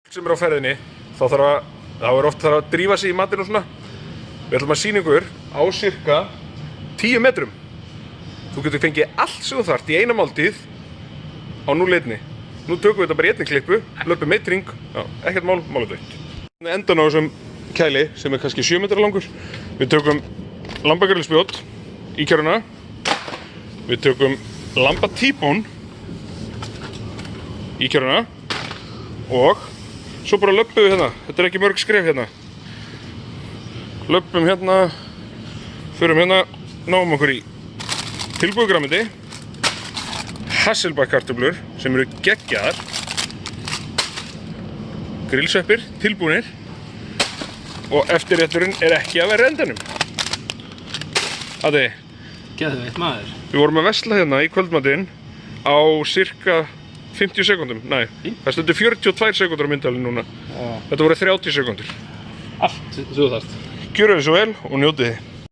sem á ferðinni, þá oft að drífa sig í matinn og svona. Við ætlum að sýna ykkur á cirka 10 metrum. Þú getur fengið allt sem þú þarft í eina máltíð á 0 einni. Nú tökum við þetta bara í einni klippu, löpum eitt hring, ekkert málið dætt. Endan á þessum kæli sem kannski 7 metra langur. Við tökum lambagrillspjót í kjöruna. Við tökum lambatíbón í kjöruna. Og svo bara löpum við hérna. Þetta ekki mörg skref hérna. Löpum hérna, förum hérna, náum okkur í tilbúið grænmeti, Hasselback-kartöflur sem eru geggjaðar, grillsveppir tilbúnir og eftirrétturinn ekki að vera endanum. Addi, Geðveikt maður. við vorum að versla hérna í kvöldmatinn á cirka 50 sekúndum. Nei, það stendur 42 sekúndur á myndalinn núna. Þetta voru 30 sekúndur. Allt sem þú þarft. Gjörið þið svo vel og njótið þið.